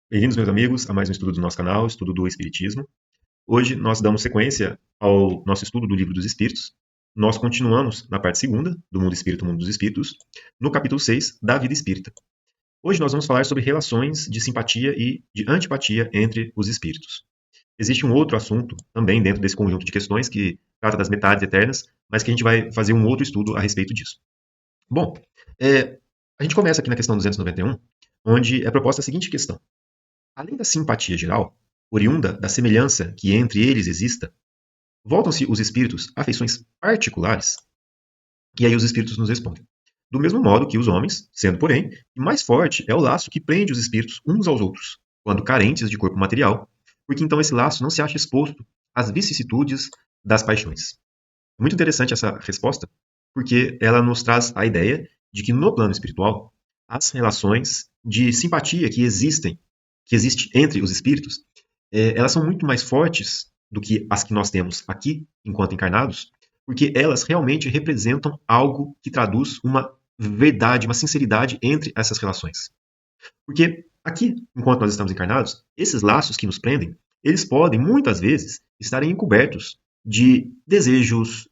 Bem-vindos, meus amigos, a mais um estudo do nosso canal, estudo do Espiritismo. Hoje nós damos sequência ao nosso estudo do Livro dos Espíritos. Nós continuamos na parte segunda, do Mundo Espírita, Mundo dos Espíritos, no capítulo 6, da Vida Espírita. Hoje nós vamos falar sobre relações de simpatia e de antipatia entre os espíritos. Existe um outro assunto também dentro desse conjunto de questões que trata das metades eternas, mas que a gente vai fazer um outro estudo a respeito disso. Bom, a gente começa aqui na questão 291, onde é proposta a seguinte questão. Além da simpatia geral, oriunda da semelhança que entre eles exista, voltam-se os espíritos a afeições particulares? E aí os espíritos nos respondem. Do mesmo modo que os homens, sendo, porém, mais forte é o laço que prende os espíritos uns aos outros, quando carentes de corpo material, porque então esse laço não se acha exposto às vicissitudes das paixões. É muito interessante essa resposta, porque ela nos traz a ideia de que no plano espiritual, as relações de simpatia que existe entre os espíritos, elas são muito mais fortes do que as que nós temos aqui, enquanto encarnados, porque elas realmente representam algo que traduz uma verdade, uma sinceridade entre essas relações. Porque aqui, enquanto nós estamos encarnados, esses laços que nos prendem, eles podem, muitas vezes, estarem encobertos de desejos,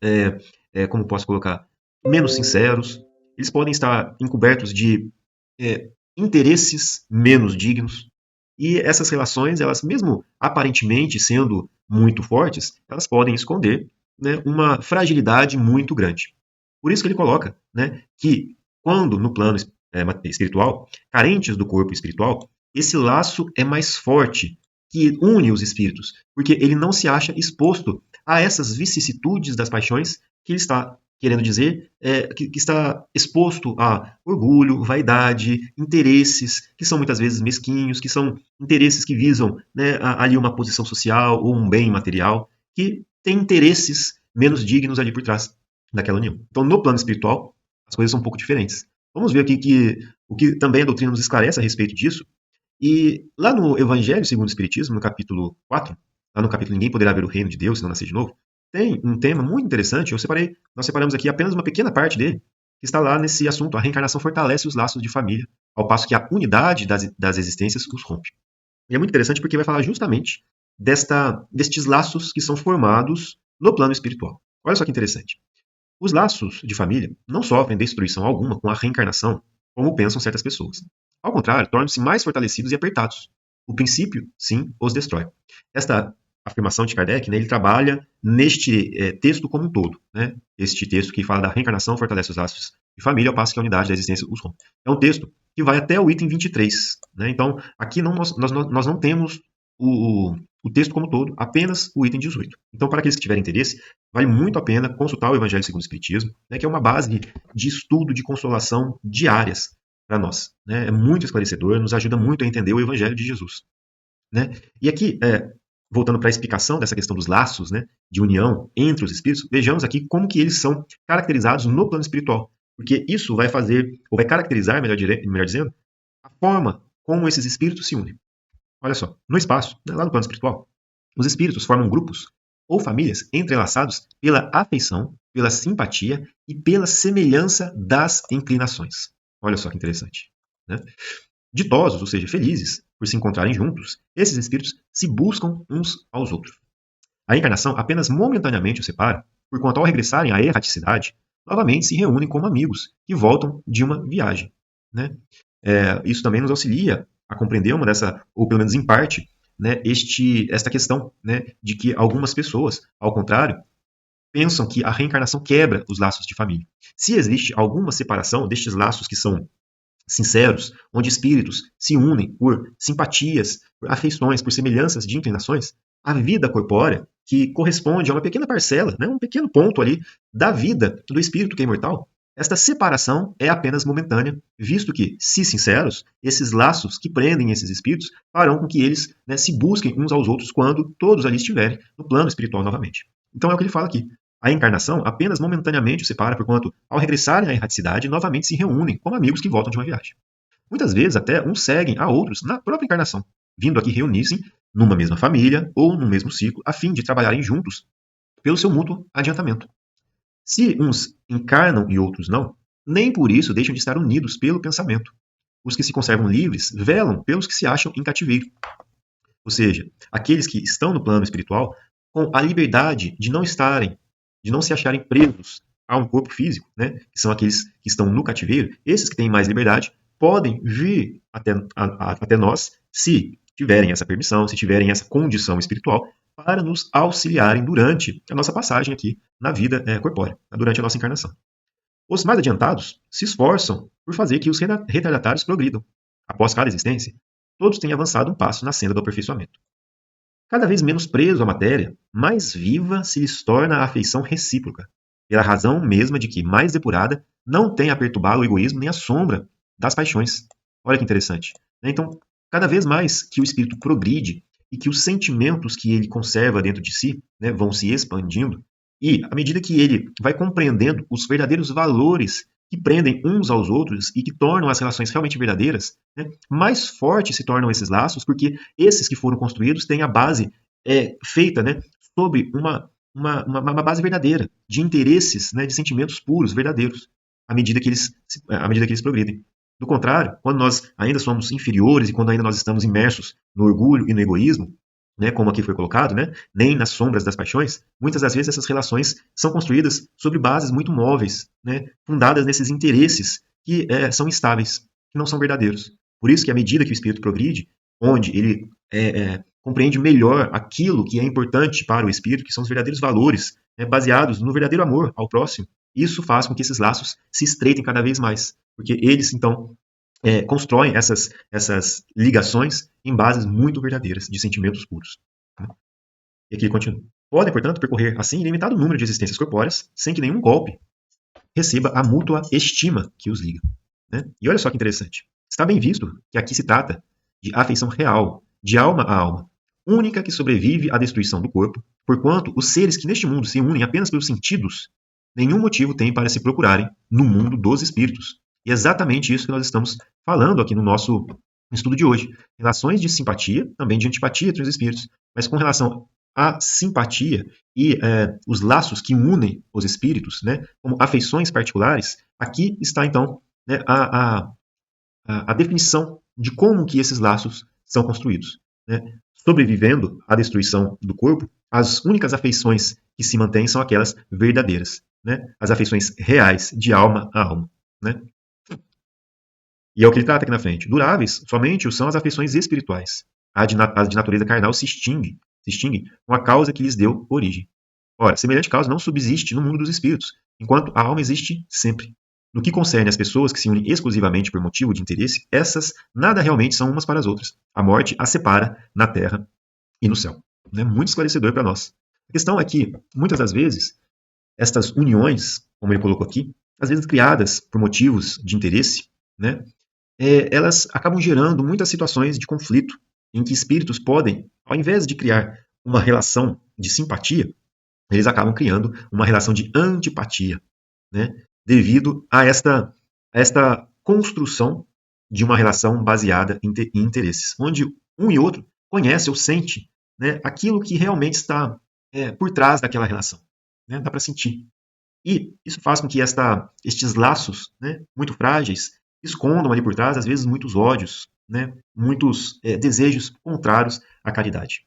como posso colocar, menos sinceros, eles podem estar encobertos de interesses menos dignos, e essas relações, elas mesmo aparentemente sendo muito fortes, elas podem esconder, né, uma fragilidade muito grande. Por isso que ele coloca, né, que quando no plano espiritual, carentes do corpo espiritual, esse laço é mais forte, que une os espíritos, porque ele não se acha exposto a essas vicissitudes das paixões que ele está querendo dizer, que está exposto a orgulho, vaidade, interesses que são muitas vezes mesquinhos, que são interesses que visam, né, ali uma posição social ou um bem material, que tem interesses menos dignos ali por trás daquela união. Então, no plano espiritual, as coisas são um pouco diferentes. Vamos ver aqui o que também a doutrina nos esclarece a respeito disso. E lá no Evangelho segundo o Espiritismo, no capítulo 4, lá no capítulo Ninguém poderá ver o reino de Deus se não nascer de novo, tem um tema muito interessante. Nós separamos aqui apenas uma pequena parte dele, que está lá nesse assunto: a reencarnação fortalece os laços de família, ao passo que a unidade das existências os rompe. E é muito interessante porque vai falar justamente destes laços que são formados no plano espiritual. Olha só que interessante. Os laços de família não sofrem destruição alguma com a reencarnação, como pensam certas pessoas. Ao contrário, tornam-se mais fortalecidos e apertados. O princípio, sim, os destrói. Esta afirmação de Kardec, né, ele trabalha neste texto como um todo. Né? Este texto que fala da reencarnação fortalece os laços de família, ao passo que a unidade da existência os rompe. É um texto que vai até o item 23. Né? Então, aqui nós não temos o texto como um todo, apenas o item 18. Então, para aqueles que tiverem interesse, vale muito a pena consultar o Evangelho segundo o Espiritismo, né, que é uma base de estudo, de consolação diárias para nós. Né? É muito esclarecedor, nos ajuda muito a entender o Evangelho de Jesus. Né? E aqui, voltando para a explicação dessa questão dos laços, né, de união entre os espíritos, vejamos aqui como que eles são caracterizados no plano espiritual. Porque isso vai fazer, ou vai caracterizar, melhor dizendo, a forma como esses espíritos se unem. Olha só, no espaço, né, lá no plano espiritual, os espíritos formam grupos ou famílias entrelaçados pela afeição, pela simpatia e pela semelhança das inclinações. Olha só que interessante. Né? Ditosos, ou seja, felizes por se encontrarem juntos, esses espíritos se buscam uns aos outros. A encarnação apenas momentaneamente os separa, porquanto ao regressarem à erraticidade, novamente se reúnem como amigos que voltam de uma viagem. Né? Isso também nos auxilia a compreender uma dessa, ou pelo menos em parte, né, esta questão, né, de que algumas pessoas, ao contrário, pensam que a reencarnação quebra os laços de família. Se existe alguma separação destes laços que são sinceros, onde espíritos se unem por simpatias, por afeições, por semelhanças de inclinações, a vida corpórea, que corresponde a uma pequena parcela, né, um pequeno ponto ali da vida do espírito que é imortal, esta separação é apenas momentânea, visto que, se sinceros, esses laços que prendem esses espíritos farão com que eles, né, se busquem uns aos outros quando todos ali estiverem no plano espiritual novamente. Então é o que ele fala aqui. A encarnação apenas momentaneamente os separa, porquanto, ao regressarem à erraticidade, novamente se reúnem como amigos que voltam de uma viagem. Muitas vezes até uns seguem a outros na própria encarnação, vindo aqui reunir-se numa mesma família ou num mesmo ciclo, a fim de trabalharem juntos pelo seu mútuo adiantamento. Se uns encarnam e outros não, nem por isso deixam de estar unidos pelo pensamento. os que se conservam livres velam pelos que se acham em cativeiro. Ou seja, aqueles que estão no plano espiritual com a liberdade de não estarem, de não se acharem presos a um corpo físico, né? Que são aqueles que estão no cativeiro, esses que têm mais liberdade podem vir até nós se tiverem essa permissão, se tiverem essa condição espiritual para nos auxiliarem durante a nossa passagem aqui na vida corpórea, durante a nossa encarnação. Os mais adiantados se esforçam por fazer que os retardatários progridam. Após cada existência, todos têm avançado um passo na senda do aperfeiçoamento. Cada vez menos preso à matéria, mais viva se lhes torna a afeição recíproca, pela razão mesma de que, mais depurada, não tem a perturbá-lo o egoísmo nem a sombra das paixões. Olha que interessante. Então, cada vez mais que o espírito progride e que os sentimentos que ele conserva dentro de si, né, vão se expandindo, e à medida que ele vai compreendendo os verdadeiros valores que prendem uns aos outros e que tornam as relações realmente verdadeiras, né, mais fortes se tornam esses laços, porque esses que foram construídos têm a base feita, né, sobre uma base verdadeira, de interesses, né, de sentimentos puros, verdadeiros, à medida que eles progridem. Do contrário, quando nós ainda somos inferiores e quando ainda nós estamos imersos no orgulho e no egoísmo, né, como aqui foi colocado, né, nem nas sombras das paixões, muitas das vezes essas relações são construídas sobre bases muito móveis, né, fundadas nesses interesses que são instáveis, que não são verdadeiros. Por isso que à medida que o espírito progride, onde ele compreende melhor aquilo que é importante para o espírito, que são os verdadeiros valores, né, baseados no verdadeiro amor ao próximo, isso faz com que esses laços se estreitem cada vez mais, porque eles, então, constroem essas ligações em bases muito verdadeiras, de sentimentos puros. E aqui ele continua. Podem, portanto, percorrer assim ilimitado número de existências corpóreas, sem que nenhum golpe receba a mútua estima que os liga. Né? E olha só que interessante. Está bem visto que aqui se trata de afeição real, de alma a alma, única que sobrevive à destruição do corpo, porquanto os seres que neste mundo se unem apenas pelos sentidos, nenhum motivo têm para se procurarem no mundo dos espíritos. E é exatamente isso que nós estamos falando aqui no nosso estudo de hoje. Relações de simpatia, também de antipatia entre os espíritos, mas com relação à simpatia e os laços que unem os espíritos, né, como afeições particulares, aqui está então, né, a definição de como que esses laços são construídos. Né? Sobrevivendo à destruição do corpo, as únicas afeições que se mantêm são aquelas verdadeiras, né? As afeições reais, de alma a alma. Né? E é o que ele trata aqui na frente. Duráveis somente são as afeições espirituais. As de natureza carnal se extinguem com a causa que lhes deu origem. Ora, semelhante causa não subsiste no mundo dos espíritos, enquanto a alma existe sempre. No que concerne às pessoas que se unem exclusivamente por motivo de interesse, essas nada realmente são umas para as outras. A morte as separa na terra e no céu. É muito esclarecedor para nós. A questão é que, muitas das vezes, estas uniões, como ele colocou aqui, às vezes criadas por motivos de interesse, né, elas acabam gerando muitas situações de conflito, em que espíritos podem, ao invés de criar uma relação de simpatia, eles acabam criando uma relação de antipatia, né, devido a esta construção de uma relação baseada em interesses, onde um e outro conhece ou sente, né, aquilo que realmente está por trás daquela relação. Né, dá para sentir. E isso faz com que estes laços, né, muito frágeis escondam ali por trás, às vezes, muitos ódios, né, muitos desejos contrários à caridade.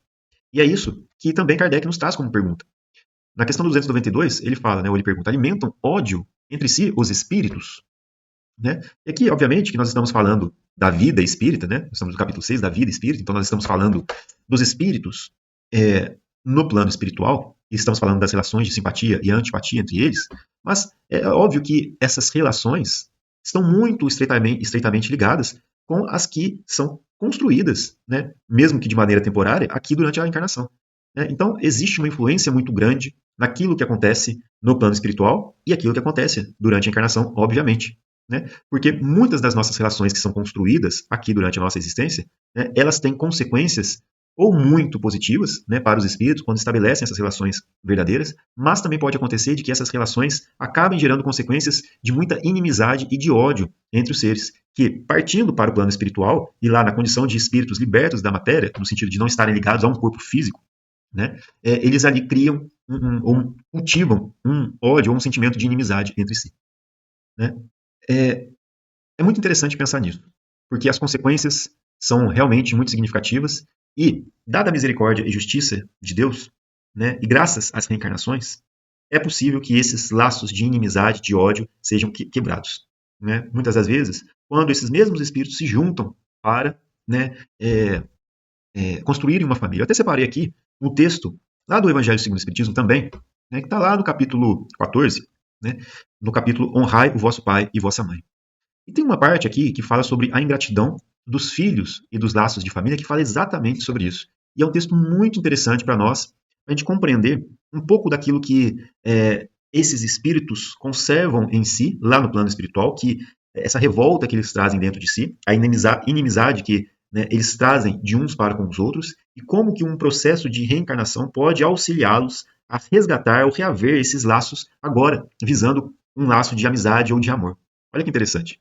E é isso que também Kardec nos traz como pergunta. Na questão 292, ele fala, né, ou ele pergunta, alimentam ódio entre si os espíritos? Né? E aqui, obviamente, que nós estamos falando da vida espírita, né? Estamos no capítulo 6 da vida espírita, então nós estamos falando dos espíritos no plano espiritual, e estamos falando das relações de simpatia e antipatia entre eles, mas é óbvio que essas relações estão muito estreitamente ligadas com as que são construídas, né? Mesmo que de maneira temporária, aqui durante a encarnação. Né? Então, existe uma influência muito grande naquilo que acontece no plano espiritual e aquilo que acontece durante a encarnação, obviamente. Né? Porque muitas das nossas relações que são construídas aqui durante a nossa existência, né, elas têm consequências ou muito positivas, né, para os espíritos quando estabelecem essas relações verdadeiras, mas também pode acontecer de que essas relações acabem gerando consequências de muita inimizade e de ódio entre os seres, que partindo para o plano espiritual e lá na condição de espíritos libertos da matéria, no sentido de não estarem ligados a um corpo físico, né, eles ali criam ou cultivam um ódio ou um sentimento de inimizade entre si. Né? É muito interessante pensar nisso. porque as consequências são realmente muito significativas e, dada a misericórdia e justiça de Deus, né, e graças às reencarnações, é possível que esses laços de inimizade, de ódio, sejam quebrados. Né? Muitas das vezes, quando esses mesmos espíritos se juntam para, né, construírem uma família. Eu até separei aqui um texto lá do Evangelho segundo o Espiritismo também, né, que está lá no capítulo 14, né, no capítulo Honrai o vosso pai e vossa mãe. E tem uma parte aqui que fala sobre a ingratidão dos filhos e dos laços de família, que fala exatamente sobre isso. E é um texto muito interessante para nós, para a gente compreender um pouco daquilo que esses espíritos conservam em si, lá no plano espiritual, que essa revolta que eles trazem dentro de si, a inimizade que, né, eles trazem de uns para com os outros, e como que um processo de reencarnação pode auxiliá-los a resgatar ou reaver esses laços agora, visando um laço de amizade ou de amor. Olha que interessante.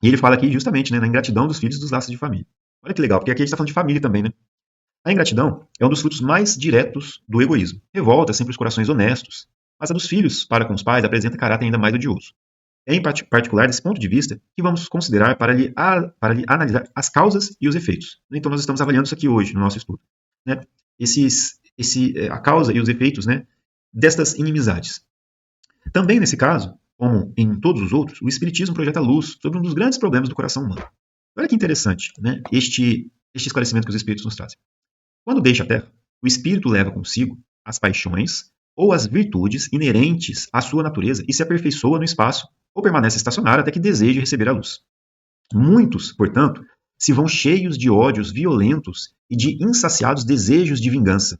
E ele fala aqui justamente, né, na ingratidão dos filhos e dos laços de família. Olha que legal, porque aqui a gente está falando de família também, né? A ingratidão é um dos frutos mais diretos do egoísmo. Revolta sempre os corações honestos, mas a dos filhos para com os pais apresenta caráter ainda mais odioso. É em particular desse ponto de vista que vamos considerar para lhe analisar as causas e os efeitos. Então nós estamos avaliando isso aqui hoje no nosso estudo. Né? A causa e os efeitos, né, destas inimizades. Também nesse caso, como em todos os outros, o Espiritismo projeta luz sobre um dos grandes problemas do coração humano. Olha que interessante, né, este esclarecimento que os Espíritos nos trazem. Quando deixa a Terra, o Espírito leva consigo as paixões ou as virtudes inerentes à sua natureza e se aperfeiçoa no espaço ou permanece estacionário até que deseje receber a luz. Muitos, portanto, se vão cheios de ódios violentos e de insaciados desejos de vingança.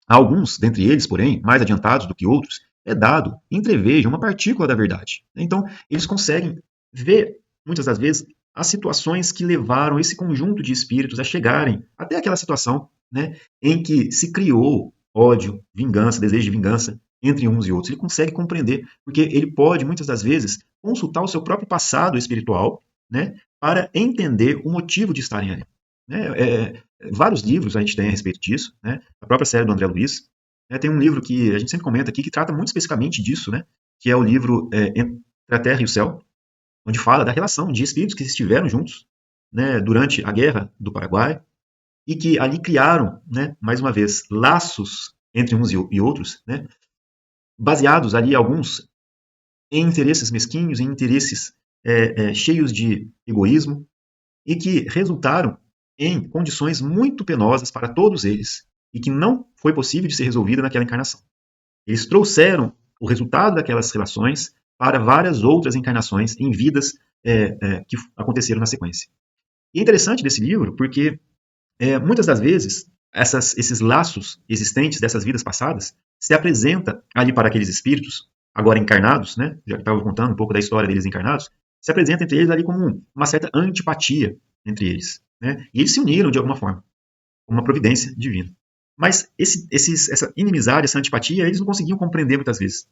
A alguns, dentre eles, porém, mais adiantados do que outros, é dado entrevejo uma partícula da verdade. Então, eles conseguem ver, muitas das vezes, as situações que levaram esse conjunto de espíritos a chegarem até aquela situação, né, em que se criou ódio, vingança, desejo de vingança entre uns e outros. Ele consegue compreender, porque ele pode, muitas das vezes, consultar o seu próprio passado espiritual, né, para entender o motivo de estarem ali. Vários livros a gente tem a respeito disso, né? A própria série do André Luiz, né? Tem um livro que a gente sempre comenta aqui que trata muito especificamente disso, né? Que é o livro Entre a Terra e o Céu, onde fala da relação de espíritos que estiveram juntos, né, durante a Guerra do Paraguai e que ali criaram, né, mais uma vez, laços entre uns e outros, né, baseados ali alguns em interesses mesquinhos, em interesses cheios de egoísmo e que resultaram em condições muito penosas para todos eles e que não foi possível de ser resolvida naquela encarnação. Eles trouxeram o resultado daquelas relações para várias outras encarnações em vidas que aconteceram na sequência. E é interessante desse livro porque muitas das vezes esses laços existentes dessas vidas passadas se apresenta ali para aqueles espíritos agora encarnados, né? Já que estava contando um pouco da história deles encarnados, se apresenta entre eles ali como uma certa antipatia entre eles, né? E eles se uniram de alguma forma, como uma providência divina. Mas essa inimizade, essa antipatia, eles não conseguiam compreender muitas vezes.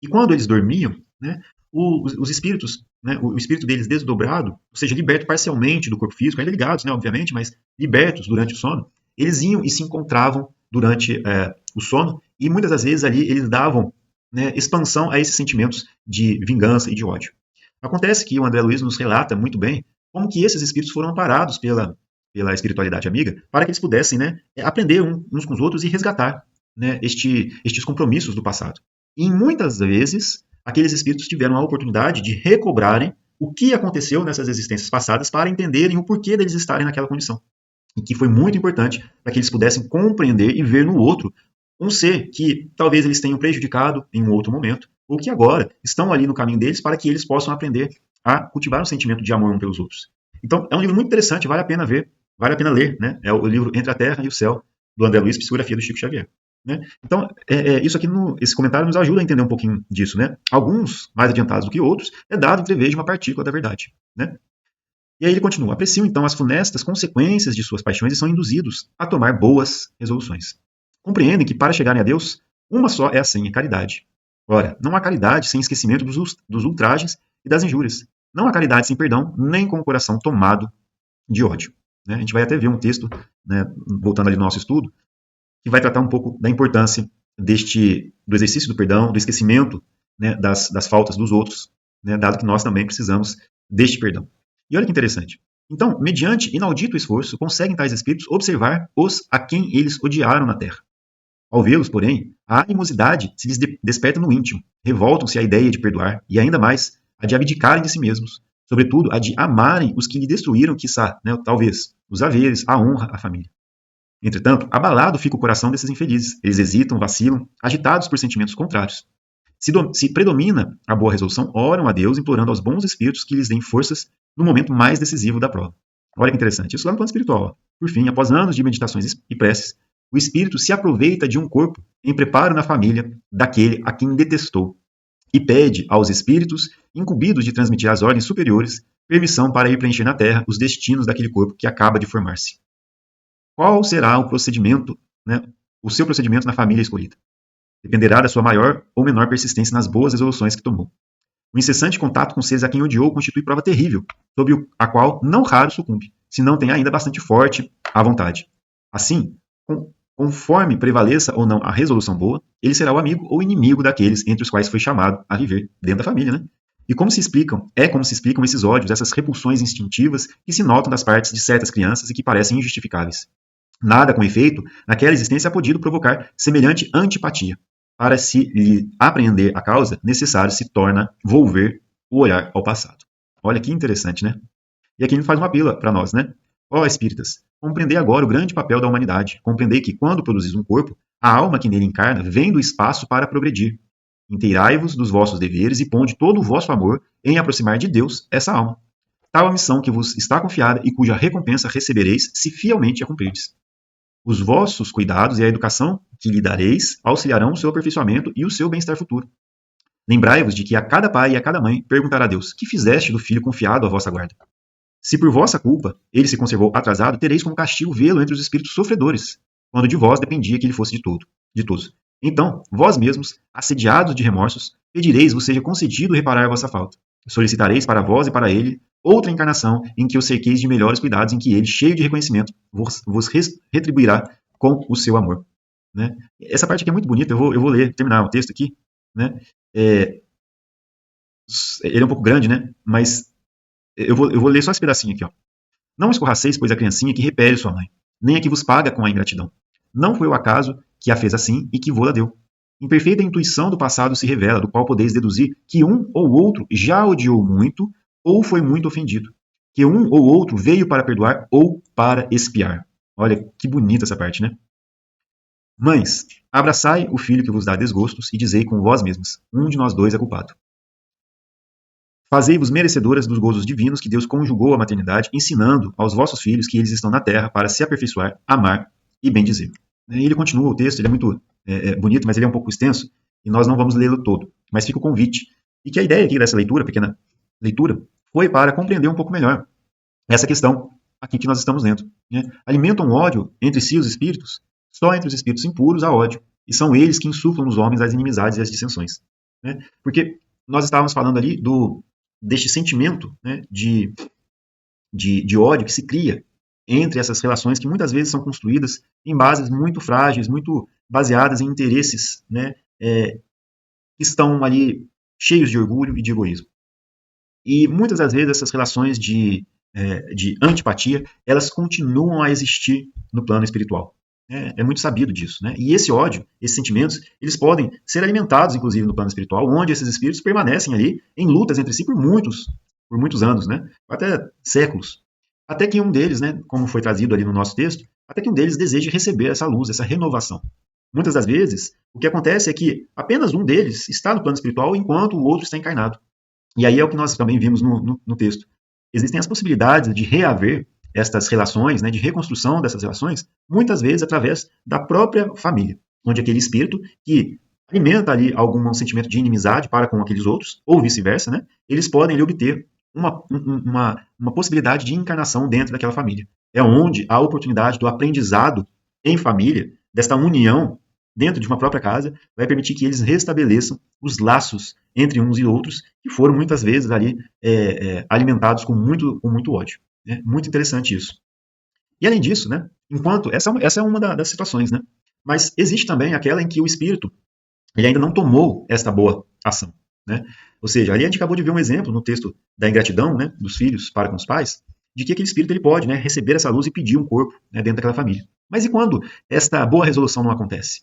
E quando eles dormiam, né, os espíritos, né, o espírito deles desdobrado, ou seja, liberto parcialmente do corpo físico, ainda ligados, né, obviamente, mas libertos durante o sono, eles iam e se encontravam durante o sono e muitas das vezes ali eles davam, né, expansão a esses sentimentos de vingança e de ódio. Acontece que o André Luiz nos relata muito bem como que esses espíritos foram amparados pela espiritualidade amiga para que eles pudessem, né, aprender uns com os outros e resgatar, né, estes compromissos do passado. E muitas vezes, aqueles espíritos tiveram a oportunidade de recobrarem o que aconteceu nessas existências passadas para entenderem o porquê deles estarem naquela condição. E que foi muito importante para que eles pudessem compreender e ver no outro um ser que talvez eles tenham prejudicado em um outro momento, ou que agora estão ali no caminho deles para que eles possam aprender a cultivar um sentimento de amor uns pelos outros. Então, é um livro muito interessante, vale a pena ver, vale a pena ler, né? É o livro Entre a Terra e o Céu, do André Luiz, psicografia do Chico Xavier. Né? Então, isso aqui, esse comentário nos ajuda a entender um pouquinho disso. Né? Alguns, mais adiantados do que outros, é dado entrevejo uma partícula da verdade. Né? E aí ele continua: apreciam então as funestas consequências de suas paixões e são induzidos a tomar boas resoluções. Compreendem que para chegarem a Deus, uma só é a senha: caridade. Ora, não há caridade sem esquecimento dos ultrajes e das injúrias. Não há caridade sem perdão, nem com o coração tomado de ódio. Né? A gente vai até ver um texto, né, voltando ali no nosso estudo, que vai tratar um pouco da importância do exercício do perdão, do esquecimento, né, das faltas dos outros, né, dado que nós também precisamos deste perdão. E olha que interessante, Então, mediante inaudito esforço, conseguem tais espíritos observar os a quem eles odiaram na terra. Ao vê-los, porém, a animosidade se lhes desperta no íntimo, revoltam-se à ideia de perdoar e, ainda mais, a de abdicarem de si mesmos, sobretudo a de amarem os que lhe destruíram, quiçá, né, talvez, os haveres, a honra, a família. Entretanto, abalado fica o coração desses infelizes. Eles hesitam, vacilam, agitados por sentimentos contrários. Se predomina a boa resolução, oram a Deus, implorando aos bons espíritos que lhes deem forças no momento mais decisivo da prova. Olha que interessante, isso lá no plano espiritual. Ó. Por fim, após anos de meditações e preces, o espírito se aproveita de um corpo em preparo na família daquele a quem detestou e pede aos espíritos, incumbidos de transmitir às ordens superiores, permissão para ir preencher na terra os destinos daquele corpo que acaba de formar-se. Qual será o procedimento, né, o seu procedimento na família escolhida? Dependerá da sua maior ou menor persistência nas boas resoluções que tomou. O incessante contato com seres a quem odiou constitui prova terrível, sobre a qual não raro sucumbe, se não tem ainda bastante forte a vontade. Assim, conforme prevaleça ou não a resolução boa, ele será o amigo ou inimigo daqueles entre os quais foi chamado a viver dentro da família, né? E como se explicam esses ódios, essas repulsões instintivas que se notam das partes de certas crianças e que parecem injustificáveis. Nada, com efeito, naquela existência ha podido provocar semelhante antipatia. Para se lhe apreender a causa, necessário se torna volver o olhar ao passado. Olha que interessante, né? E aqui ele faz uma apela para nós, né? Ó espíritas, compreendei agora o grande papel da humanidade. Compreendei que, quando produzis um corpo, a alma que nele encarna vem do espaço para progredir. Inteirai-vos dos vossos deveres e ponde todo o vosso amor em aproximar de Deus essa alma. Tal a missão que vos está confiada e cuja recompensa recebereis se fielmente a cumprirdes. Os vossos cuidados e a educação que lhe dareis auxiliarão o seu aperfeiçoamento e o seu bem-estar futuro. Lembrai-vos de que a cada pai e a cada mãe perguntará a Deus: que fizeste do filho confiado à vossa guarda? Se por vossa culpa ele se conservou atrasado, tereis como castigo vê-lo entre os espíritos sofredores, quando de vós dependia que ele fosse de todos. Então, vós mesmos, assediados de remorsos, pedireis vos seja concedido reparar a vossa falta. Solicitareis para vós e para ele outra encarnação em que o cerqueis de melhores cuidados, em que ele, cheio de reconhecimento, vos retribuirá com o seu amor. Né? Essa parte aqui é muito bonita, eu vou ler, terminar o texto aqui. Né? Ele é um pouco grande, né? Mas eu vou ler só esse pedacinho aqui. Ó. Não escorraceis, pois, a criancinha que repele sua mãe, nem a que vos paga com a ingratidão. Não foi o acaso que a fez assim e que vô-la deu. Imperfeita intuição do passado se revela, do qual podeis deduzir que um ou outro já odiou muito ou foi muito ofendido. Que um ou outro veio para perdoar ou para expiar. Olha, que bonita essa parte, né? Mães, abraçai o filho que vos dá desgostos e dizei com vós mesmas, um de nós dois é culpado. Fazei-vos merecedoras dos gozos divinos que Deus conjugou à maternidade, ensinando aos vossos filhos que eles estão na terra para se aperfeiçoar, amar e bendizer. E ele continua o texto, ele é muito bonito, mas ele é um pouco extenso, e nós não vamos lê-lo todo. Mas fica o convite. E que a ideia aqui dessa leitura, pequena leitura, foi para compreender um pouco melhor essa questão aqui que nós estamos lendo. Né? Alimentam ódio entre si os espíritos, só entre os espíritos impuros há ódio, e são eles que insuflam nos homens as inimizades e as dissensões. Né? Porque nós estávamos falando ali deste sentimento, né, de ódio que se cria entre essas relações que muitas vezes são construídas em bases muito frágeis, muito baseadas em interesses, né, que estão ali cheios de orgulho e de egoísmo. E muitas das vezes essas relações de antipatia, elas continuam a existir no plano espiritual. É muito sabido disso. Né? E esse ódio, esses sentimentos, eles podem ser alimentados, inclusive, no plano espiritual, onde esses espíritos permanecem ali em lutas entre si por muitos anos, né? Até séculos. Até que um deles, né, como foi trazido ali no nosso texto, até que um deles deseje receber essa luz, essa renovação. Muitas das vezes, o que acontece é que apenas um deles está no plano espiritual enquanto o outro está encarnado. E aí é o que nós também vimos no texto. Existem as possibilidades de reaver estas relações, né, de reconstrução dessas relações, muitas vezes através da própria família, onde aquele espírito que alimenta ali algum sentimento de inimizade para com aqueles outros, ou vice-versa, né, eles podem ali obter uma possibilidade de encarnação dentro daquela família. É onde a oportunidade do aprendizado em família, desta união dentro de uma própria casa, vai permitir que eles restabeleçam os laços entre uns e outros, que foram muitas vezes ali alimentados com muito ódio. É muito interessante isso. E além disso, né, enquanto essa é uma das situações, né, mas existe também aquela em que o espírito ele ainda não tomou esta boa ação. Né? Ou seja, ali a gente acabou de ver um exemplo no texto da ingratidão, né, dos filhos para com os pais, de que aquele espírito ele pode, né, receber essa luz e pedir um corpo, né, dentro daquela família. Mas e quando esta boa resolução não acontece?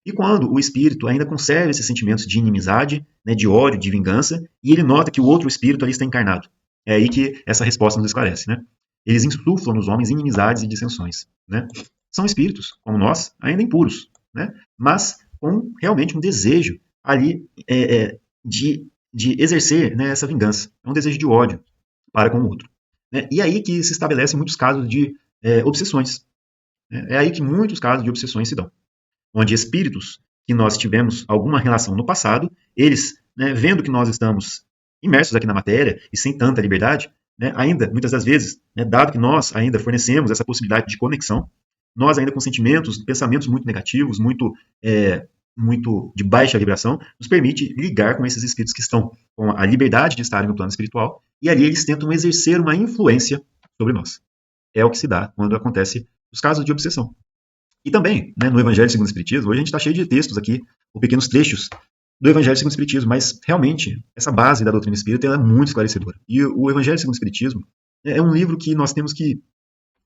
E quando o espírito ainda conserva esses sentimentos de inimizade, né, de ódio, de vingança, e ele nota que o outro espírito ali está encarnado? É aí que essa resposta nos esclarece, né? Eles insuflam nos homens inimizades e dissensões, né? São espíritos, como nós, ainda impuros, né? Mas com realmente um desejo ali de exercer, né, essa vingança. É um desejo de ódio para com o outro. Né? E aí que se estabelecem muitos casos de obsessões. Né? É aí que muitos casos de obsessões se dão. Onde espíritos que nós tivemos alguma relação no passado, eles, né, vendo que nós estamos imersos aqui na matéria e sem tanta liberdade, né, ainda, muitas das vezes, né, dado que nós ainda fornecemos essa possibilidade de conexão, nós ainda com sentimentos, pensamentos muito negativos, muito de baixa vibração, nos permite ligar com esses espíritos que estão com a liberdade de estarem no plano espiritual, e ali eles tentam exercer uma influência sobre nós. É o que se dá quando acontece os casos de obsessão. E também, né, no Evangelho segundo o Espiritismo, hoje a gente está cheio de textos aqui, ou pequenos trechos do Evangelho segundo o Espiritismo, mas realmente essa base da doutrina espírita é muito esclarecedora. E o Evangelho segundo o Espiritismo é um livro que nós temos que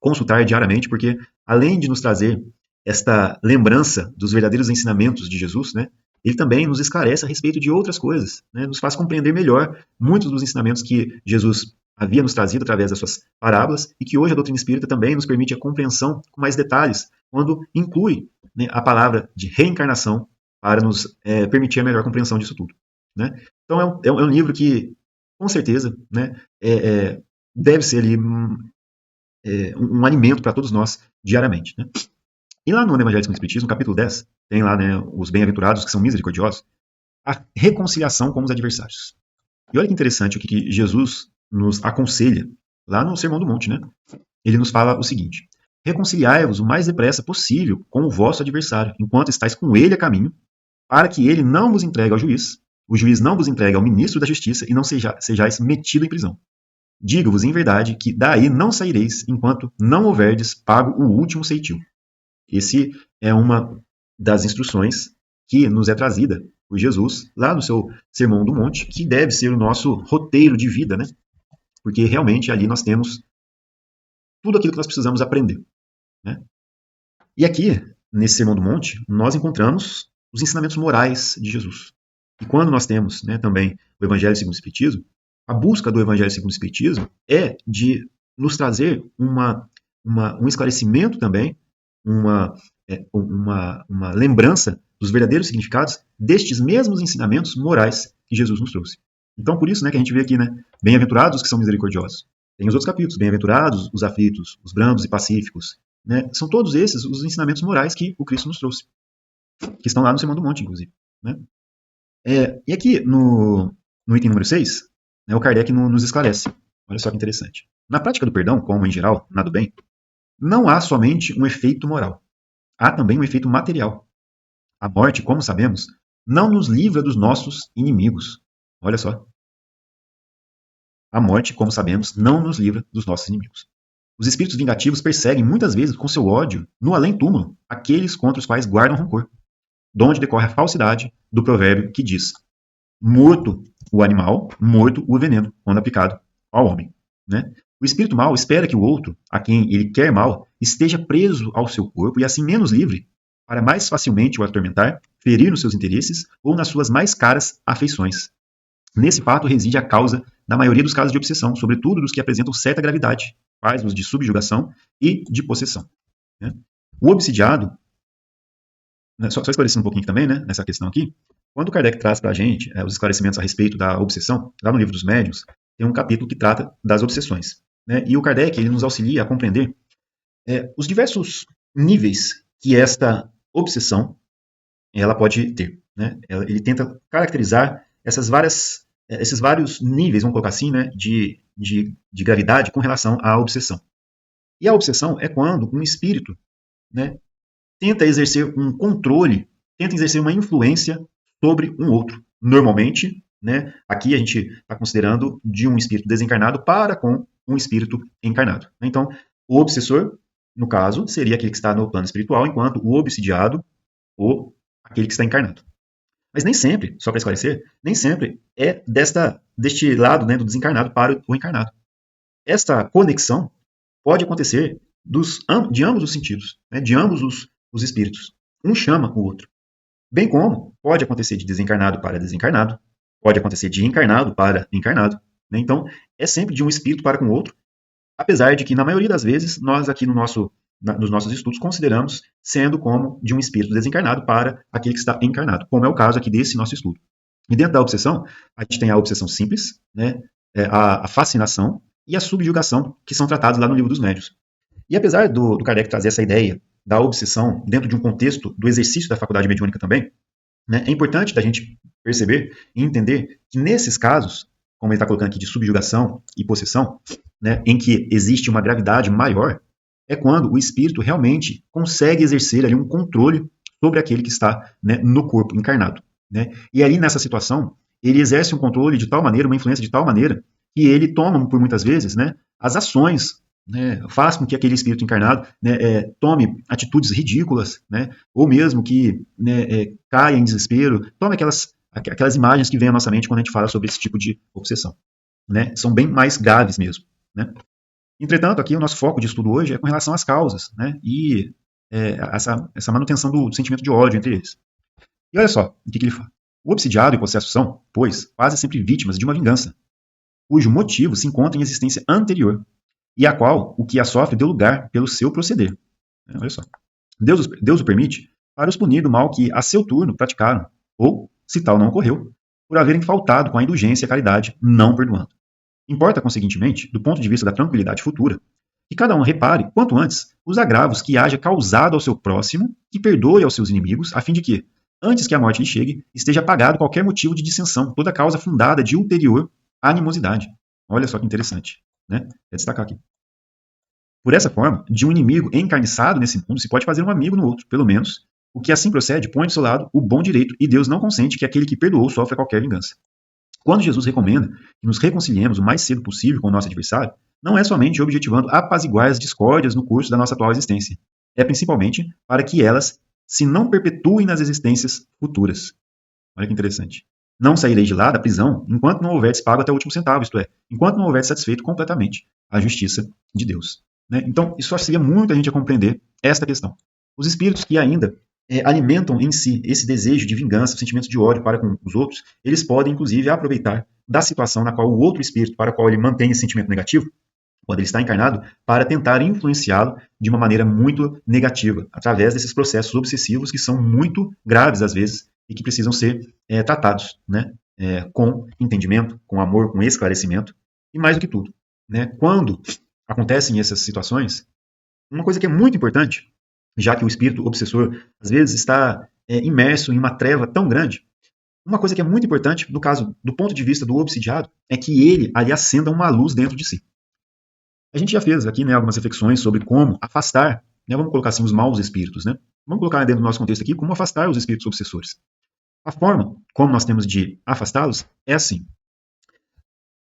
consultar diariamente, porque além de nos trazer esta lembrança dos verdadeiros ensinamentos de Jesus, né, ele também nos esclarece a respeito de outras coisas, né, nos faz compreender melhor muitos dos ensinamentos que Jesus havia nos trazido através das suas parábolas e que hoje a doutrina espírita também nos permite a compreensão com mais detalhes, quando inclui, né, a palavra de reencarnação para nos permitir a melhor compreensão disso tudo. Né? Então é um livro que, com certeza, né, deve ser ali um alimento para todos nós diariamente. Né? E lá no Evangelho segundo o Espiritismo, capítulo 10, tem lá, né, os bem-aventurados que são misericordiosos, a reconciliação com os adversários. E olha que interessante o que Jesus nos aconselha lá no Sermão do Monte, né? Ele nos fala o seguinte: reconciliai-vos o mais depressa possível com o vosso adversário, enquanto estáis com ele a caminho, para que ele não vos entregue ao juiz, o juiz não vos entregue ao ministro da justiça e não sejais metido em prisão. Digo-vos em verdade que daí não saireis enquanto não houverdes pago o último ceitil. Esse é uma das instruções que nos é trazida por Jesus lá no seu Sermão do Monte, que deve ser o nosso roteiro de vida, né? Porque realmente ali nós temos tudo aquilo que nós precisamos aprender, né? E aqui, nesse Sermão do Monte, nós encontramos os ensinamentos morais de Jesus. E quando nós temos, né, também o Evangelho segundo o Espiritismo, a busca do Evangelho segundo o Espiritismo é de nos trazer um esclarecimento também, uma lembrança dos verdadeiros significados destes mesmos ensinamentos morais que Jesus nos trouxe. Então, por isso, né, que a gente vê aqui, né, bem-aventurados os que são misericordiosos. Tem os outros capítulos, bem-aventurados os aflitos, os brandos e pacíficos. Né? São todos esses os ensinamentos morais que o Cristo nos trouxe, que estão lá no Sermão do Monte, inclusive. Né? E aqui, no item número 6, né, o Kardec nos esclarece. Olha só que interessante. Na prática do perdão, como em geral, na do bem, não há somente um efeito moral. Há também um efeito material. A morte, como sabemos, não nos livra dos nossos inimigos. Olha só. A morte, como sabemos, não nos livra dos nossos inimigos. Os espíritos vingativos perseguem muitas vezes com seu ódio, no além-túmulo, aqueles contra os quais guardam rancor. Donde decorre a falsidade do provérbio que diz: morto o animal, morto o veneno, quando aplicado ao homem. Né? O espírito mau espera que o outro, a quem ele quer mal, esteja preso ao seu corpo e assim menos livre, para mais facilmente o atormentar, ferir nos seus interesses ou nas suas mais caras afeições. Nesse fato reside a causa da maioria dos casos de obsessão, sobretudo dos que apresentam certa gravidade, quais os de subjugação e de possessão. Né? O obsidiado, né, só esclarecendo um pouquinho também, né, nessa questão aqui, quando Kardec traz para a gente os esclarecimentos a respeito da obsessão, lá no livro dos médiuns, tem um capítulo que trata das obsessões. Né, e o Kardec ele nos auxilia a compreender os diversos níveis que esta obsessão ela pode ter. Né? Ele tenta caracterizar esses vários níveis, vamos colocar assim, né, de gravidade com relação à obsessão. E a obsessão é quando um espírito, né, tenta exercer um controle, tenta exercer uma influência sobre um outro. Normalmente, né, aqui a gente está considerando de um espírito desencarnado para com um espírito encarnado. Então, o obsessor, no caso, seria aquele que está no plano espiritual, enquanto o obsidiado, ou aquele que está encarnado. Mas nem sempre, só para esclarecer, nem sempre é deste lado, né, do desencarnado para o encarnado. esta conexão pode acontecer de ambos os sentidos, né, de ambos os espíritos. Um chama o outro. Bem como pode acontecer de desencarnado para desencarnado, pode acontecer de encarnado para encarnado. Né? Então, é sempre de um espírito para com o outro, apesar de que, na maioria das vezes, nós aqui nos nossos estudos consideramos sendo como de um espírito desencarnado para aquele que está encarnado, como é o caso aqui desse nosso estudo. E dentro da obsessão, a gente tem a obsessão simples, né, a fascinação e a subjugação, que são tratados lá no Livro dos Médiuns. E apesar do Kardec trazer essa ideia da obsessão dentro de um contexto do exercício da faculdade mediúnica também, né, é importante da gente perceber e entender que nesses casos, como ele está colocando aqui de subjugação e possessão, né, em que existe uma gravidade maior, é quando o espírito realmente consegue exercer ali um controle sobre aquele que está, né, no corpo encarnado. Né? E aí, nessa situação, ele exerce um controle de tal maneira, uma influência de tal maneira, que ele toma, por muitas vezes, né, as ações, né, faz com que aquele espírito encarnado, né, tome atitudes ridículas, né, ou mesmo que, né, caia em desespero, tome aquelas imagens que vêm à nossa mente quando a gente fala sobre esse tipo de obsessão. Né? São bem mais graves mesmo. Né? Entretanto, aqui o nosso foco de estudo hoje é com relação às causas, né, e essa manutenção do sentimento de ódio entre eles. E olha só o que ele fala. O obsidiado e o possesso são, pois, quase sempre vítimas de uma vingança, cujo motivo se encontra em existência anterior, e a qual o que a sofre deu lugar pelo seu proceder. Olha só. Deus o permite para os punir do mal que, a seu turno, praticaram, ou, se tal não ocorreu, por haverem faltado com a indulgência e a caridade, não perdoando. Importa, conseguintemente, do ponto de vista da tranquilidade futura, que cada um repare, quanto antes, os agravos que haja causado ao seu próximo, que perdoe aos seus inimigos, a fim de que, antes que a morte lhe chegue, esteja apagado qualquer motivo de dissensão, toda causa fundada de ulterior animosidade. Olha só que interessante, né? É destacar aqui. Por essa forma, de um inimigo encarniçado nesse mundo, se pode fazer um amigo no outro, pelo menos. O que assim procede põe do seu lado o bom direito, e Deus não consente que aquele que perdoou sofra qualquer vingança. Quando Jesus recomenda que nos reconciliemos o mais cedo possível com o nosso adversário, não é somente objetivando apaziguar as discórdias no curso da nossa atual existência. É principalmente para que elas se não perpetuem nas existências futuras. Olha que interessante. Não sairei de lá da prisão enquanto não houver pago até o último centavo, isto é, enquanto não houver satisfeito completamente a justiça de Deus. Né? Então, isso auxilia muito a gente a compreender esta questão. Os espíritos que ainda alimentam em si esse desejo de vingança, sentimentos de ódio para com os outros, eles podem, inclusive, aproveitar da situação na qual o outro espírito, para o qual ele mantém esse sentimento negativo, quando ele está encarnado, para tentar influenciá-lo de uma maneira muito negativa, através desses processos obsessivos que são muito graves, às vezes, e que precisam ser tratados, né, com entendimento, com amor, com esclarecimento, e mais do que tudo, né, quando acontecem essas situações, uma coisa que é muito importante, já que o espírito obsessor, às vezes, está imerso em uma treva tão grande, uma coisa que é muito importante, no caso, do ponto de vista do obsidiado, é que ele ali acenda uma luz dentro de si. A gente já fez aqui, né, algumas reflexões sobre como afastar, né, vamos colocar assim, os maus espíritos, né? Vamos colocar dentro do nosso contexto aqui como afastar os espíritos obsessores. A forma como nós temos de afastá-los é assim.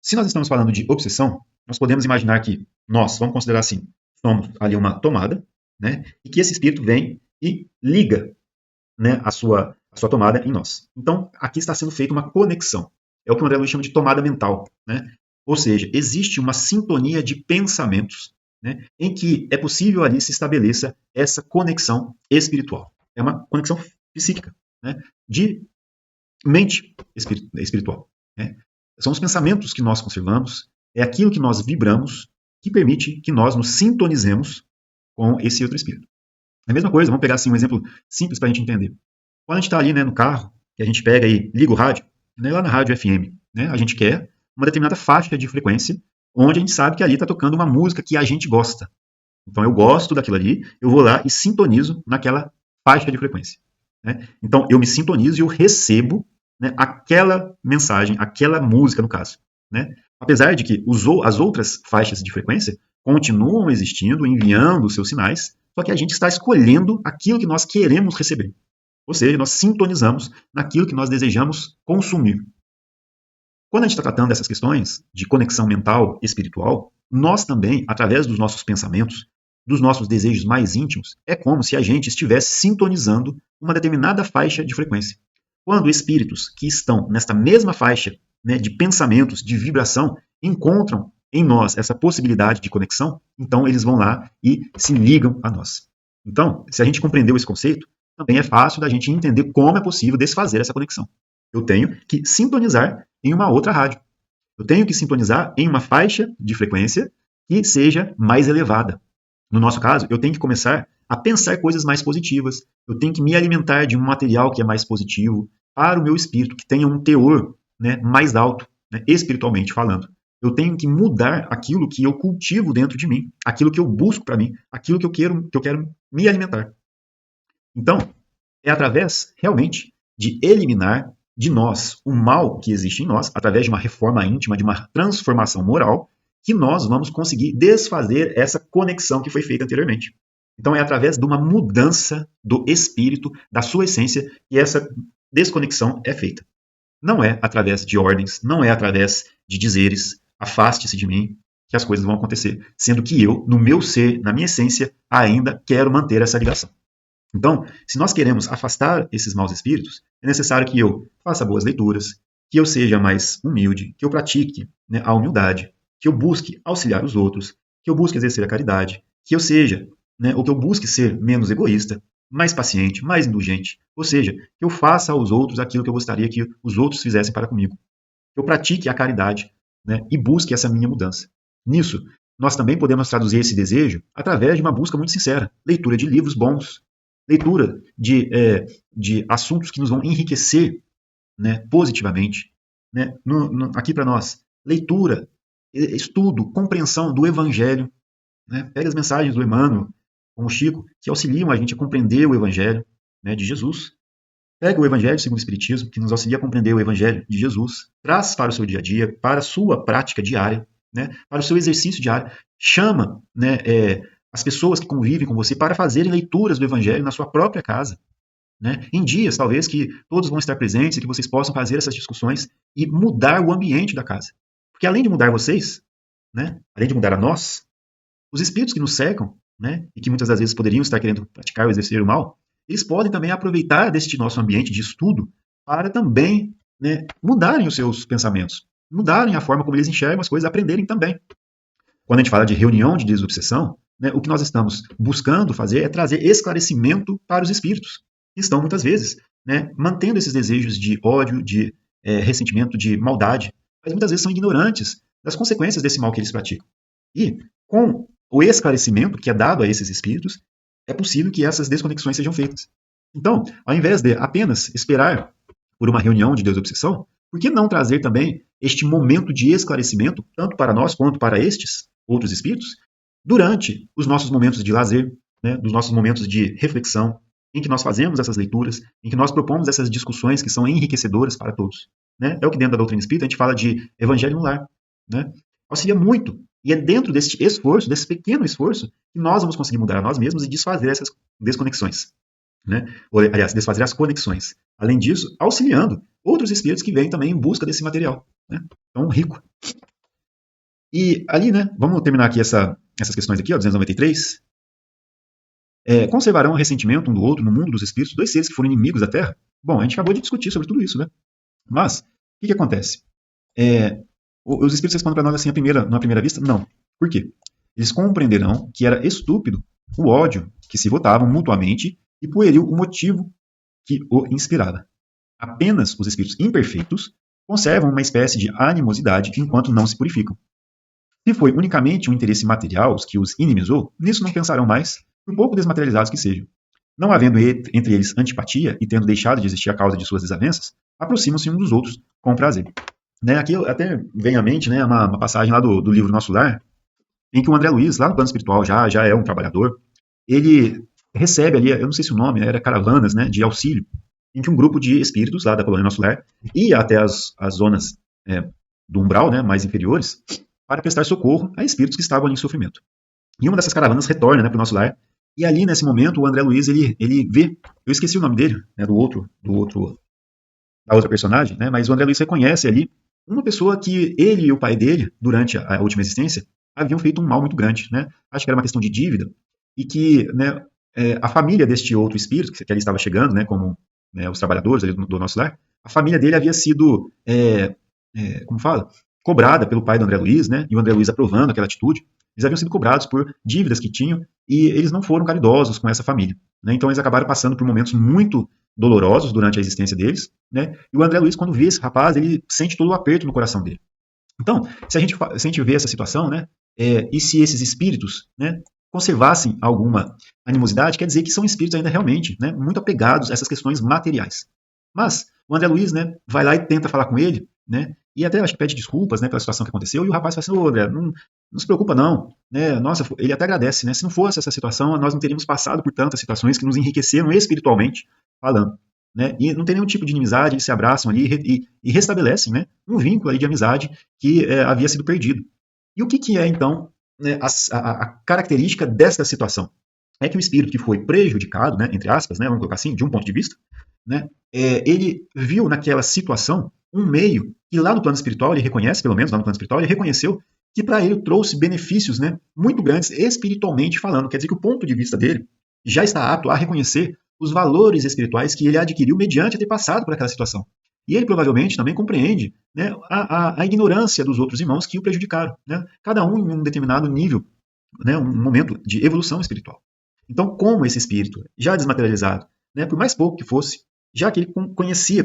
Se nós estamos falando de obsessão, nós podemos imaginar que nós, vamos considerar assim, somos ali uma tomada, né, e que esse espírito vem e liga, né, a sua tomada em nós. Então, aqui está sendo feita uma conexão. É o que o André Luiz chama de tomada mental, né? Ou seja, existe uma sintonia de pensamentos, né, em que é possível ali se estabeleça essa conexão espiritual. É uma conexão psíquica, né, de mente espiritual. Né? São os pensamentos que nós conservamos, é aquilo que nós vibramos, que permite que nós nos sintonizemos com esse outro espírito. É a mesma coisa, vamos pegar assim, um exemplo simples para a gente entender. Quando a gente está ali, né, no carro, que a gente pega e liga o rádio, né, lá na rádio FM, né, a gente quer uma determinada faixa de frequência, onde a gente sabe que ali está tocando uma música que a gente gosta. Então eu gosto daquilo ali, eu vou lá e sintonizo naquela faixa de frequência. Né? Então eu me sintonizo e eu recebo, né, aquela mensagem, aquela música no caso. Né? Apesar de que as outras faixas de frequência continuam existindo, enviando os seus sinais, só que a gente está escolhendo aquilo que nós queremos receber. Ou seja, nós sintonizamos naquilo que nós desejamos consumir. Quando a gente está tratando dessas questões de conexão mental espiritual, nós também, através dos nossos pensamentos, dos nossos desejos mais íntimos, é como se a gente estivesse sintonizando uma determinada faixa de frequência. Quando espíritos que estão nesta mesma faixa, né, de pensamentos, de vibração, encontram em nós essa possibilidade de conexão, então eles vão lá e se ligam a nós. Então, se a gente compreendeu esse conceito, também é fácil da gente entender como é possível desfazer essa conexão. Eu tenho que sintonizar em uma outra rádio. Eu tenho que sintonizar em uma faixa de frequência que seja mais elevada. No nosso caso, eu tenho que começar a pensar coisas mais positivas. Eu tenho que me alimentar de um material que é mais positivo para o meu espírito, que tenha um teor, né, mais alto, né, espiritualmente falando. Eu tenho que mudar aquilo que eu cultivo dentro de mim, aquilo que eu busco para mim, aquilo que eu quero me alimentar. Então, é através, realmente, de eliminar de nós o mal que existe em nós, através de uma reforma íntima, de uma transformação moral, que nós vamos conseguir desfazer essa conexão que foi feita anteriormente. Então, é através de uma mudança do espírito, da sua essência, que essa desconexão é feita. Não é através de ordens, não é através de dizeres, afaste-se de mim, que as coisas vão acontecer. Sendo que eu, no meu ser, na minha essência, ainda quero manter essa ligação. Então, se nós queremos afastar esses maus espíritos, é necessário que eu faça boas leituras, que eu seja mais humilde, que eu pratique, né, a humildade, que eu busque auxiliar os outros, que eu busque exercer a caridade, que eu seja, né, ou que eu busque ser menos egoísta, mais paciente, mais indulgente, ou seja, que eu faça aos outros aquilo que eu gostaria que os outros fizessem para comigo. Que eu pratique a caridade, né, e busque essa minha mudança. Nisso, nós também podemos traduzir esse desejo através de uma busca muito sincera, leitura de livros bons, leitura de assuntos que nos vão enriquecer, né, positivamente. Né, aqui para nós, leitura, estudo, compreensão do Evangelho. Né, pega as mensagens do Emmanuel, com o Chico, que auxiliam a gente a compreender o Evangelho, né, de Jesus. Pega o Evangelho segundo o Espiritismo, que nos auxilia a compreender o Evangelho de Jesus, traz para o seu dia a dia, para a sua prática diária, né, para o seu exercício diário, chama, né, as pessoas que convivem com você para fazerem leituras do Evangelho na sua própria casa. Né, em dias, talvez, que todos vão estar presentes e que vocês possam fazer essas discussões e mudar o ambiente da casa. Porque além de mudar vocês, né, além de mudar a nós, os espíritos que nos cercam, né, e que muitas das vezes poderiam estar querendo praticar ou exercer o mal, eles podem também aproveitar deste nosso ambiente de estudo para também, né, mudarem os seus pensamentos, mudarem a forma como eles enxergam as coisas, aprenderem também. Quando a gente fala de reunião de desobsessão, né, o que nós estamos buscando fazer é trazer esclarecimento para os espíritos, que estão muitas vezes, né, mantendo esses desejos de ódio, de ressentimento, de maldade, mas muitas vezes são ignorantes das consequências desse mal que eles praticam. E com o esclarecimento que é dado a esses espíritos, é possível que essas desconexões sejam feitas. Então, ao invés de apenas esperar por uma reunião de desobsessão, por que não trazer também este momento de esclarecimento, tanto para nós quanto para estes outros espíritos, durante os nossos momentos de lazer, né, dos nossos momentos de reflexão, em que nós fazemos essas leituras, em que nós propomos essas discussões que são enriquecedoras para todos. Né? É o que dentro da doutrina espírita a gente fala de evangelho no lar. Né? Auxilia muito. E é dentro desse esforço, desse pequeno esforço, que nós vamos conseguir mudar a nós mesmos e desfazer essas desconexões. Né? Ou, aliás, desfazer as conexões. Além disso, auxiliando outros espíritos que vêm também em busca desse material. Né? Então, rico. E ali, né, vamos terminar aqui essas questões aqui, ó, 293. Conservarão o ressentimento um do outro no mundo dos espíritos, dois seres que foram inimigos da Terra? Bom, a gente acabou de discutir sobre tudo isso, né? Mas, o que acontece? Os espíritos respondem para nós assim, numa primeira vista? Não. Por quê? Eles compreenderão que era estúpido o ódio que se votavam mutuamente e pueril o motivo que o inspirava. Apenas os espíritos imperfeitos conservam uma espécie de animosidade enquanto não se purificam. Se foi unicamente um interesse material que os inimizou, nisso não pensarão mais, por pouco desmaterializados que sejam. Não havendo entre eles antipatia e tendo deixado de existir a causa de suas desavenças, aproximam-se uns dos outros com prazer. Né, aqui até vem à mente, né, uma passagem lá do livro Nosso Lar, em que o André Luiz, lá no plano espiritual, já é um trabalhador, ele recebe ali, eu não sei se o nome, era caravanas, né, de auxílio, em que um grupo de espíritos lá da colônia Nosso Lar ia até as zonas do umbral, né, mais inferiores, para prestar socorro a espíritos que estavam ali em sofrimento. E uma dessas caravanas retorna, né, para o Nosso Lar, e ali nesse momento o André Luiz ele vê, eu esqueci o nome da outra personagem, né, mas o André Luiz reconhece ali uma pessoa que ele e o pai dele, durante a última existência, haviam feito um mal muito grande, né? Acho que era uma questão de dívida, e que, né, a família deste outro espírito, que ali estava chegando, né, como, né, os trabalhadores ali do Nosso Lar, a família dele havia sido, como fala? cobrada pelo pai do André Luiz, né, e o André Luiz aprovando aquela atitude. Eles haviam sido cobrados por dívidas que tinham e eles não foram caridosos com essa família, né? Então eles acabaram passando por momentos muito dolorosos durante a existência deles, né? E o André Luiz, quando vê esse rapaz, ele sente todo o aperto no coração dele. Então, se a gente vê essa situação, né, e se esses espíritos, né, conservassem alguma animosidade, quer dizer que são espíritos ainda realmente, né, muito apegados a essas questões materiais. Mas o André Luiz, né, vai lá e tenta falar com ele, né, e até acho que pede desculpas, né, pela situação que aconteceu, e o rapaz fala assim: ô André, não se preocupa não, né, nossa, ele até agradece, né, se não fosse essa situação, nós não teríamos passado por tantas situações que nos enriqueceram espiritualmente falando. Né, e não tem nenhum tipo de inimizade, eles se abraçam ali e restabelecem, né, um vínculo ali de amizade que havia sido perdido. E o que é, então, né, a característica desta situação? É que o espírito que foi prejudicado, né, entre aspas, né, vamos colocar assim, de um ponto de vista, né, ele viu naquela situação um meio que lá no plano espiritual ele reconhece, pelo menos lá no plano espiritual, ele reconheceu que para ele trouxe benefícios, né, muito grandes espiritualmente falando. Quer dizer que o ponto de vista dele já está apto a reconhecer os valores espirituais que ele adquiriu mediante ter passado por aquela situação. E ele provavelmente também compreende, né, a ignorância dos outros irmãos que o prejudicaram, né, cada um em um determinado nível, né, um momento de evolução espiritual. Então, como esse espírito já desmaterializado, né, por mais pouco que fosse, já que ele conhecia,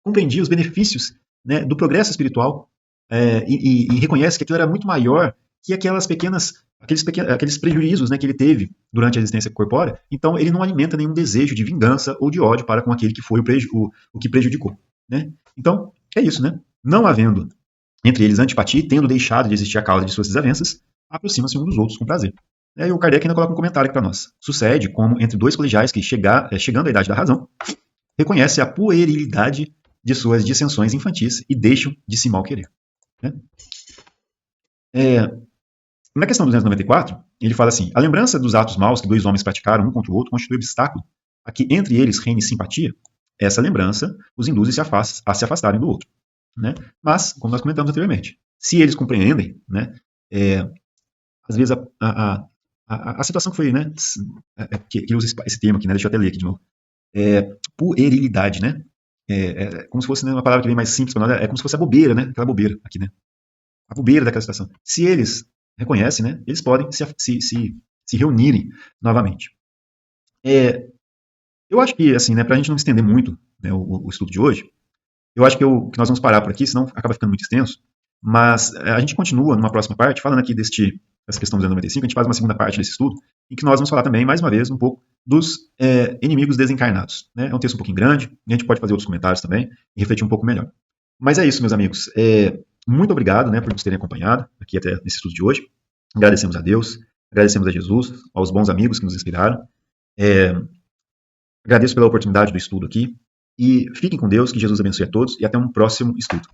compreendia os benefícios, né, do progresso espiritual, e reconhece que aquilo era muito maior que aqueles prejuízos, né, que ele teve durante a existência corpórea, então ele não alimenta nenhum desejo de vingança ou de ódio para com aquele que foi o que prejudicou. Né? Então, é isso, né? Não havendo entre eles antipatia e tendo deixado de existir a causa de suas desavenças, aproximam-se um dos outros com prazer. E aí o Kardec ainda coloca um comentário aqui para nós. Sucede como entre dois colegiais que, chegando à idade da razão, reconhecem a puerilidade de suas dissensões infantis e deixam de se mal querer. Né? Na questão 294, ele fala assim: a lembrança dos atos maus que dois homens praticaram um contra o outro constitui obstáculo a que entre eles reine simpatia. Essa lembrança os induz a se afastarem do outro. Né? Mas, como nós comentamos anteriormente, se eles compreendem, né, às vezes a situação que foi, né, que usa esse termo aqui, né, deixa eu até ler aqui de novo, puerilidade, né, como se fosse, né, uma palavra que vem mais simples para nós, é como se fosse a bobeira, né, aquela bobeira aqui, né, a bobeira daquela situação. Se eles reconhecem, né, eles podem se reunirem novamente. Eu acho que, assim, né, para a gente não estender muito, né, o estudo de hoje, eu acho que nós vamos parar por aqui, senão acaba ficando muito extenso, mas a gente continua numa próxima parte, falando aqui dessa questão dos anos 95, a gente faz uma segunda parte desse estudo, em que nós vamos falar também, mais uma vez, um pouco dos inimigos desencarnados. Né? É um texto um pouquinho grande, e a gente pode fazer outros comentários também, e refletir um pouco melhor. Mas é isso, meus amigos. Muito obrigado, né, por nos terem acompanhado aqui até nesse estudo de hoje. Agradecemos a Deus, agradecemos a Jesus, aos bons amigos que nos inspiraram. Agradeço pela oportunidade do estudo aqui, e fiquem com Deus, que Jesus abençoe a todos, e até um próximo estudo.